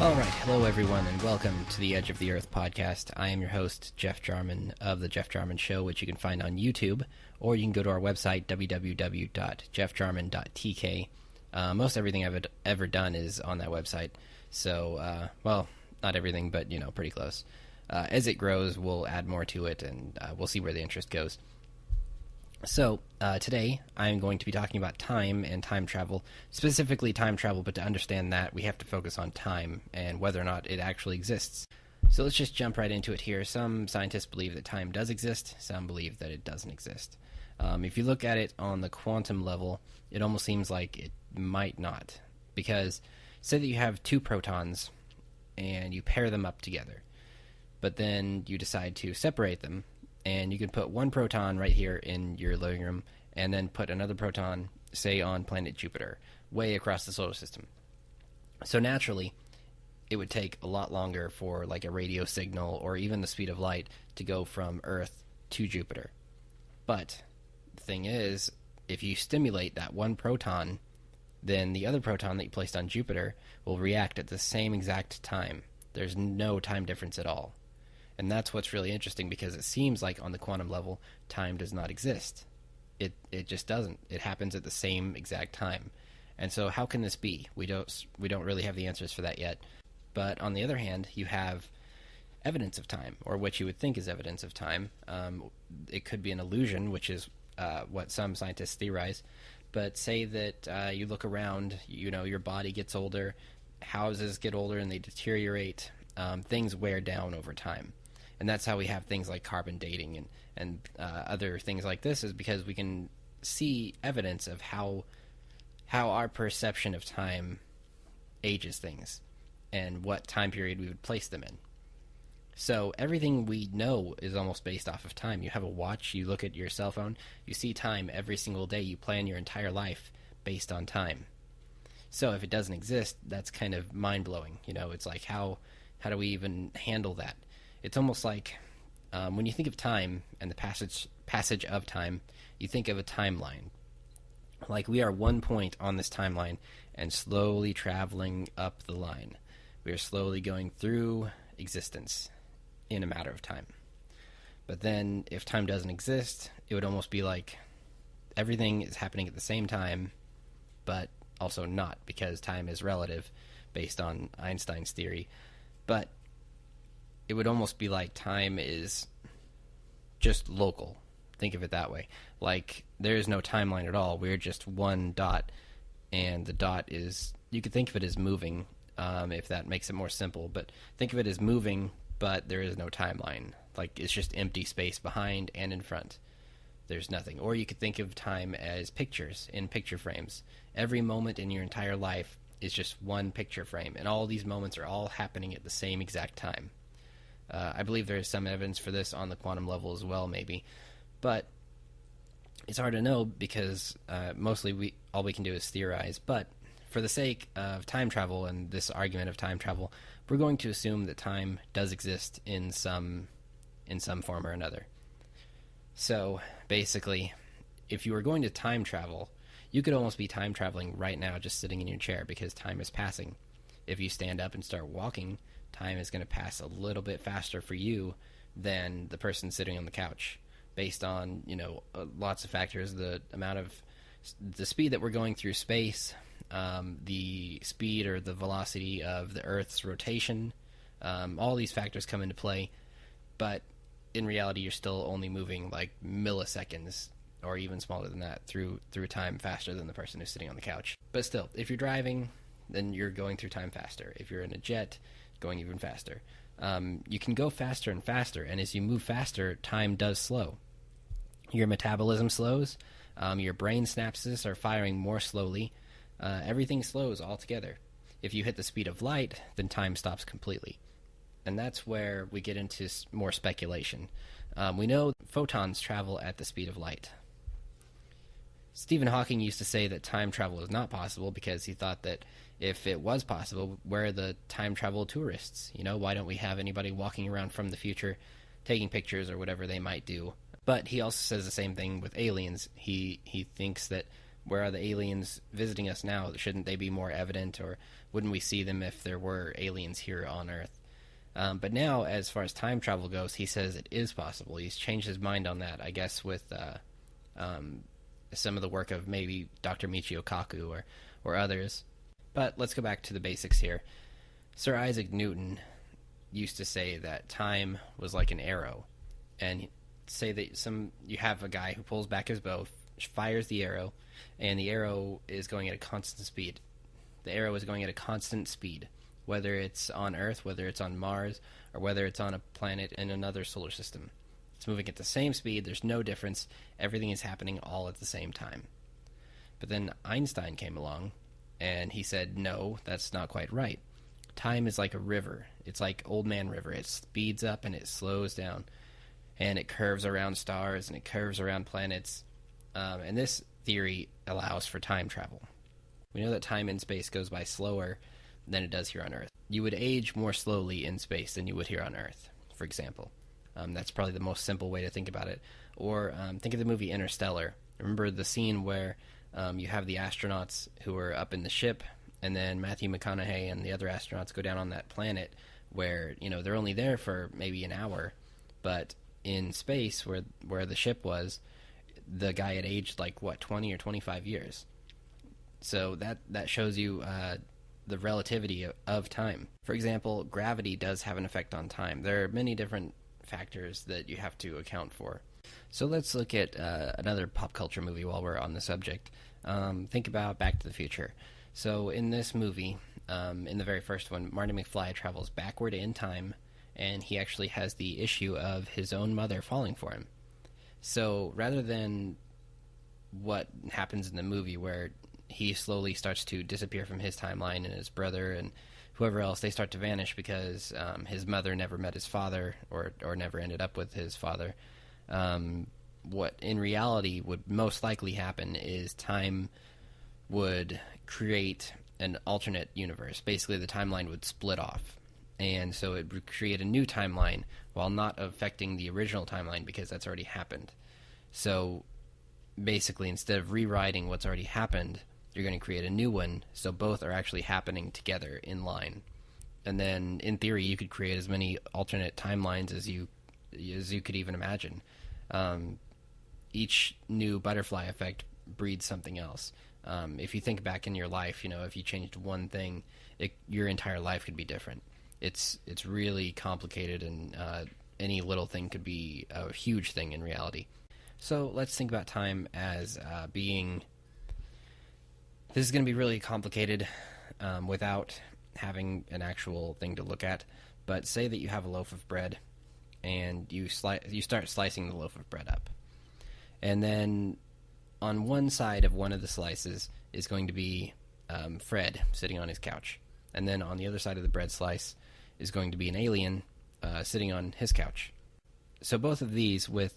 All right, hello everyone, and welcome to the Edge of the Earth podcast. I am your host, Jeff Jarman of The Jeff Jarman Show, which you can find on YouTube, or you can go to our website, www.jeffjarman.tk. Most everything I've ever done is on that website, so, well, not everything, but, pretty close. As it grows, we'll add more to it, and we'll see where the interest goes. So, today, I'm going to be talking about time and time travel, specifically time travel, but to understand that, we have to focus on time and whether or not it actually exists. So let's just jump right into it here. Some scientists believe that time does exist, some believe that it doesn't exist. If you look at it on the quantum level, it almost seems like it might not, because say that you have two protons, and you pair them up together, but then you decide to separate them, and you can put one proton right here in your living room and then put another proton, say, on planet Jupiter, way across the solar system. So naturally, it would take a lot longer for like a radio signal or even the speed of light to go from Earth to Jupiter. But the thing is, if you stimulate that one proton, then the other proton that you placed on Jupiter will react at the same exact time. There's no time difference at all. And that's what's really interesting, because it seems like on the quantum level, time does not exist. It just doesn't. It happens at the same exact time. And so how can this be? We don't really have the answers for that yet. But on the other hand, you have evidence of time, or what you would think is evidence of time. It could be an illusion, which is what some scientists theorize. But say that you look around, your body gets older, houses get older and they deteriorate, things wear down over time. And that's how we have things like carbon dating and other things like this, is because we can see evidence of how our perception of time ages things and what time period we would place them in. So everything we know is almost based off of time. You have a watch, you look at your cell phone, you see time every single day. You plan your entire life based on time. So if it doesn't exist, that's kind of mind-blowing. It's like, how do we even handle that? It's almost like when you think of time and the passage of time, you think of a timeline. Like we are one point on this timeline and slowly traveling up the line. We are slowly going through existence in a matter of time. But then if time doesn't exist, it would almost be like everything is happening at the same time, but also not, because time is relative based on Einstein's theory. But it would almost be like time is just local. Think of it that way. Like there is no timeline at all. We're just one dot, and the dot is, you could think of it as moving, if that makes it more simple. But think of it as moving, but there is no timeline. Like it's just empty space behind and in front. There's nothing. Or you could think of time as pictures in picture frames. Every moment in your entire life is just one picture frame, and all these moments are all happening at the same exact time. I believe there is some evidence for this on the quantum level as well, maybe. But it's hard to know, because mostly all we can do is theorize. But for the sake of time travel and this argument of time travel, we're going to assume that time does exist in some form or another. So basically, if you were going to time travel, you could almost be time traveling right now just sitting in your chair, because time is passing. If you stand up and start walking, time is going to pass a little bit faster for you than the person sitting on the couch, based on lots of factors: the speed that we're going through space, the speed or the velocity of the Earth's rotation. All these factors come into play, but in reality, you're still only moving like milliseconds, or even smaller than that, through time faster than the person who's sitting on the couch. But still, if you're driving, then you're going through time faster. If you're in a jet, going even faster. You can go faster and faster, and as you move faster, time does slow. Your metabolism slows, your brain synapses are firing more slowly, everything slows altogether. If you hit the speed of light, then time stops completely. And that's where we get into more speculation. We know photons travel at the speed of light. Stephen Hawking used to say that time travel is not possible, because he thought that if it was possible, where are the time travel tourists? Why don't we have anybody walking around from the future taking pictures or whatever they might do? But he also says the same thing with aliens. He thinks that Where are the aliens visiting us now? Shouldn't they be more evident, or wouldn't we see them if there were aliens here on Earth? But now, as far as time travel goes, he says it is possible. He's changed his mind on that, I guess, with some of the work of maybe Dr. Michio Kaku or others. But let's go back to the basics here. Sir Isaac Newton used to say that time was like an arrow, and say that you have a guy who pulls back his bow, fires the arrow, and the arrow is going at a constant speed. The arrow is going at a constant speed, whether it's on Earth, whether it's on Mars, or whether it's on a planet in another solar system. It's moving at the same speed. There's no difference. Everything is happening all at the same time. But then Einstein came along, and he said, no, that's not quite right. Time is like a river. It's like Old Man River. It speeds up and it slows down, and it curves around stars and it curves around planets. And this theory allows for time travel. We know that time in space goes by slower than it does here on Earth. You would age more slowly in space than you would here on Earth, for example. That's probably the most simple way to think about it. Or think of the movie Interstellar. Remember the scene where you have the astronauts who are up in the ship, and then Matthew McConaughey and the other astronauts go down on that planet where, they're only there for maybe an hour, but in space where the ship was, the guy had aged 20 or 25 years. So that shows you the relativity of time. For example, gravity does have an effect on time. There are many different factors that you have to account for. So let's look at another pop culture movie while we're on the subject. Think about Back to the Future. So in this movie, in the very first one, Marty McFly travels backward in time, and he actually has the issue of his own mother falling for him. So rather than what happens in the movie where he slowly starts to disappear from his timeline, and his brother and whoever else, they start to vanish because his mother never met his father or never ended up with his father. What in reality would most likely happen is time would create an alternate universe. Basically, the timeline would split off. And so it would create a new timeline while not affecting the original timeline because that's already happened. So basically, instead of rewriting what's already happened, you're going to create a new one, so both are actually happening together in line. And then, in theory, you could create as many alternate timelines as you could even imagine. Each new butterfly effect breeds something else. If you think back in your life, if you changed one thing, your entire life could be different. It's really complicated, and any little thing could be a huge thing in reality. So let's think about time as being... This is going to be really complicated without having an actual thing to look at. But say that you have a loaf of bread, and you start slicing the loaf of bread up. And then on one side of one of the slices is going to be Fred sitting on his couch. And then on the other side of the bread slice is going to be an alien sitting on his couch. So both of these, with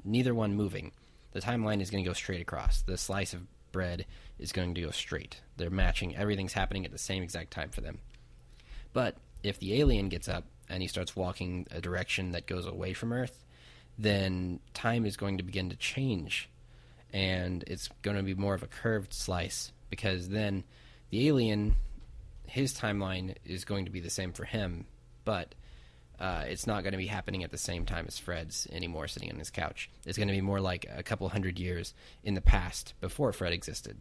neither one moving, the timeline is going to go straight across. The slice of bread is going to go straight. They're matching. Everything's happening at the same exact time for them. But if the alien gets up and he starts walking a direction that goes away from Earth, then time is going to begin to change. And it's going to be more of a curved slice, because then the alien, his timeline is going to be the same for him, but it's not going to be happening at the same time as Fred's anymore sitting on his couch. It's going to be more like a couple hundred years in the past before Fred existed.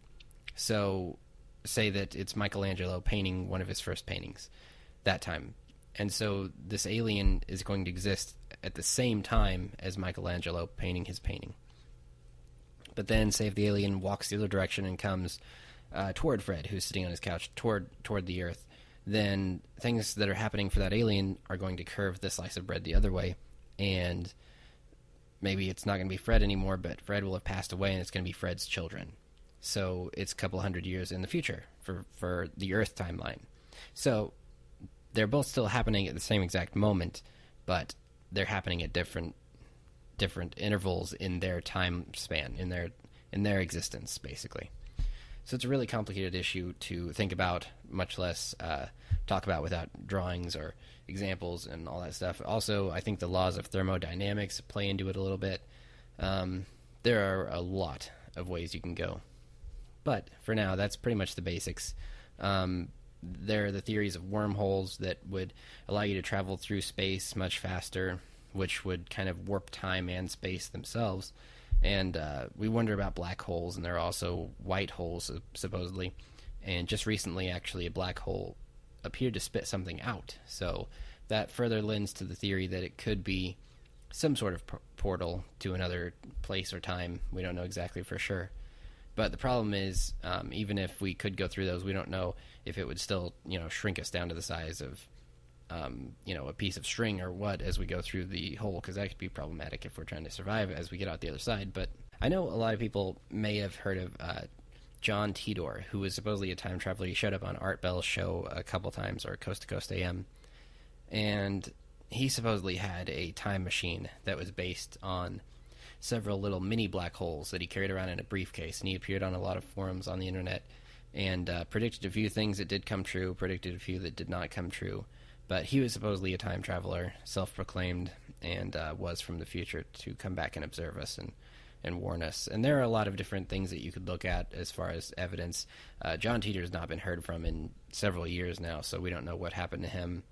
So say that it's Michelangelo painting one of his first paintings that time. And so this alien is going to exist at the same time as Michelangelo painting his painting. But then say if the alien walks the other direction and comes toward Fred, who's sitting on his couch, toward the Earth, then things that are happening for that alien are going to curve the slice of bread the other way, and maybe it's not going to be Fred anymore, but Fred will have passed away, and it's going to be Fred's children. So it's a couple hundred years in the future for the Earth timeline. So they're both still happening at the same exact moment, but they're happening at different intervals in their time span, in their existence, basically. So it's a really complicated issue to think about, much less talk about without drawings or examples and all that stuff. Also, I think the laws of thermodynamics play into it a little bit. There are a lot of ways you can go. But for now, that's pretty much the basics. There are the theories of wormholes that would allow you to travel through space much faster, which would kind of warp time and space themselves. And we wonder about black holes, and there are also white holes, supposedly. And just recently, actually, a black hole appeared to spit something out. So that further lends to the theory that it could be some sort of portal to another place or time. We don't know exactly for sure. But the problem is, even if we could go through those, we don't know if it would still, shrink us down to the size of, a piece of string or what as we go through the hole, because that could be problematic if we're trying to survive as we get out the other side. But I know a lot of people may have heard of John Tidor, who was supposedly a time traveler. He showed up on Art Bell's show a couple times, or Coast to Coast AM, and he supposedly had a time machine that was based on several little mini black holes that he carried around in a briefcase, and he appeared on a lot of forums on the internet and predicted a few things that did come true, predicted a few that did not come true. But he was supposedly a time traveler, self-proclaimed, and was from the future to come back and observe us and warn us. And there are a lot of different things that you could look at as far as evidence. John Titor has not been heard from in several years now, so we don't know what happened to him.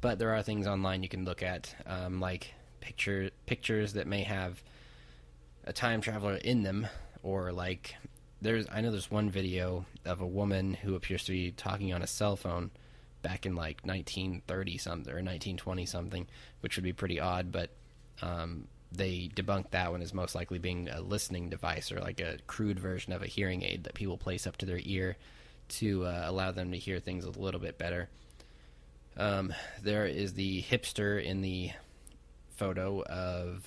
But there are things online you can look at, like pictures that may have a time traveler in them, or like I know there's one video of a woman who appears to be talking on a cell phone back in like 1930 something or 1920 something, which would be pretty odd, but they debunked that one as most likely being a listening device, or like a crude version of a hearing aid that people place up to their ear to allow them to hear things a little bit better. There is the hipster in the photo of,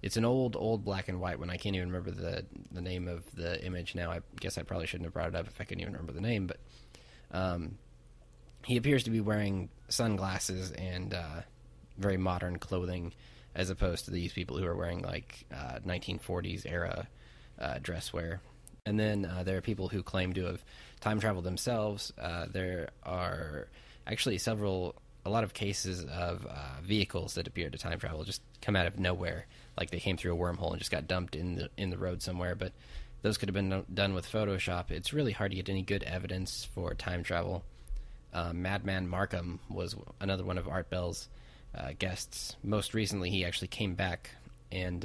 it's an old black and white one. I can't even remember the name of the image now. I guess I probably shouldn't have brought it up if I couldn't even remember the name, but he appears to be wearing sunglasses and very modern clothing, as opposed to these people who are wearing like 1940s era dress wear. And then there are people who claim to have time traveled themselves. There are actually a lot of cases of vehicles that appear to time travel, just come out of nowhere, like they came through a wormhole and just got dumped in the road somewhere. But those could have been done with Photoshop. It's really hard to get any good evidence for time travel. Madman Markham was another one of Art Bell's guests. Most recently, he actually came back, and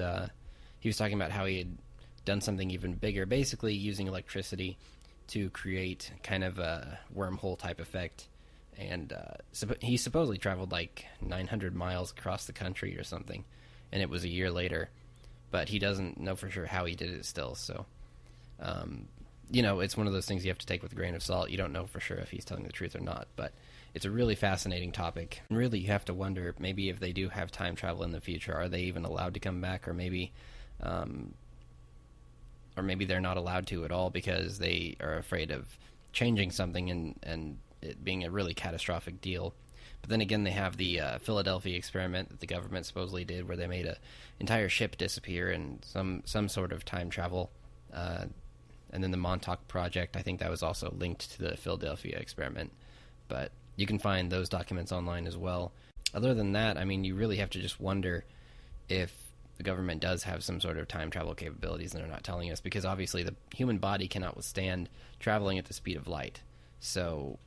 he was talking about how he had done something even bigger, basically using electricity to create kind of a wormhole type effect. And he supposedly traveled like 900 miles across the country or something, and it was a year later, but he doesn't know for sure how he did it still. So it's one of those things you have to take with a grain of salt. You don't know for sure if he's telling the truth or not, but it's a really fascinating topic. And really, you have to wonder, maybe if they do have time travel in the future, are they even allowed to come back? Or maybe they're not allowed to at all because they are afraid of changing something and it being a really catastrophic deal. But then again, they have the Philadelphia experiment that the government supposedly did, where they made an entire ship disappear and some sort of time travel. And then the Montauk Project, I think that was also linked to the Philadelphia experiment. But you can find those documents online as well. Other than that, I mean, you really have to just wonder if the government does have some sort of time travel capabilities and they're not telling us, because obviously the human body cannot withstand traveling at the speed of light. So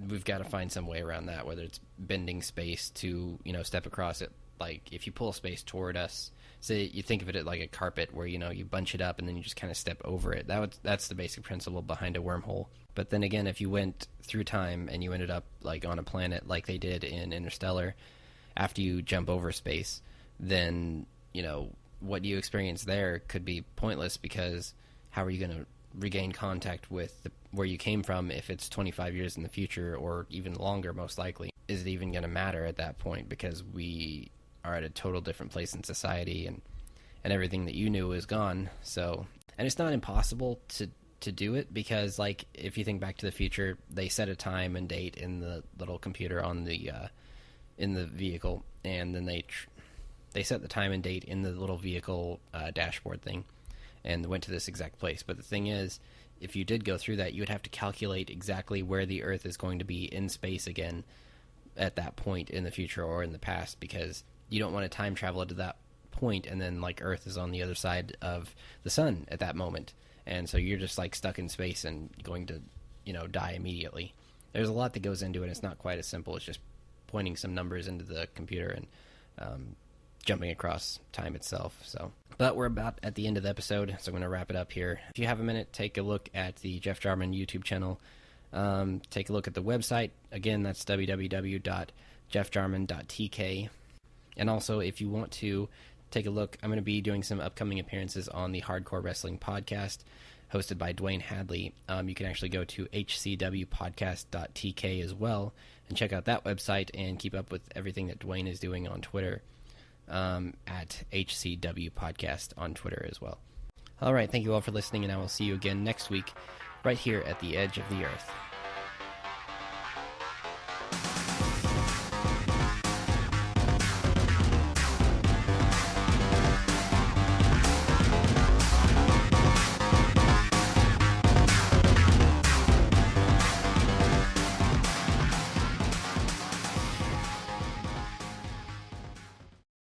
we've got to find some way around that, whether it's bending space to, step across it. Like if you pull space toward us, say you think of it like a carpet where, you bunch it up and then you just kind of step over it. That's the basic principle behind a wormhole. But then again, if you went through time and you ended up like on a planet like they did in Interstellar, after you jump over space, then, what you experience there could be pointless, because how are you going to regain contact with where you came from if it's 25 years in the future, or even longer most likely? Is it even going to matter at that point, because we are at a total different place in society, and everything that you knew is gone. So, and it's not impossible to do it, because like if you think Back to the Future, they set a time and date in the little computer on the in the vehicle, and then they set the time and date in the little vehicle dashboard thing and went to this exact place. But the thing is, if you did go through that, you would have to calculate exactly where the Earth is going to be in space again at that point in the future or in the past, because you don't want to time travel to that point and then like Earth is on the other side of the sun at that moment, and so you're just like stuck in space and going to, die immediately. There's a lot that goes into it. It's not quite as simple as just pointing some numbers into the computer and jumping across time itself. But we're about at the end of the episode, so I'm going to wrap it up here. If you have a minute, take a look at the Jeff Jarman YouTube channel. Take a look at the website. Again, that's www.jeffjarman.tk. And also, if you want to take a look, I'm going to be doing some upcoming appearances on the Hardcore Wrestling Podcast, hosted by Dwayne Hadley. You can actually go to hcwpodcast.tk as well and check out that website and keep up with everything that Dwayne is doing on Twitter, at hcwpodcast on Twitter as well. All right, thank you all for listening, and I will see you again next week right here at the edge of the earth.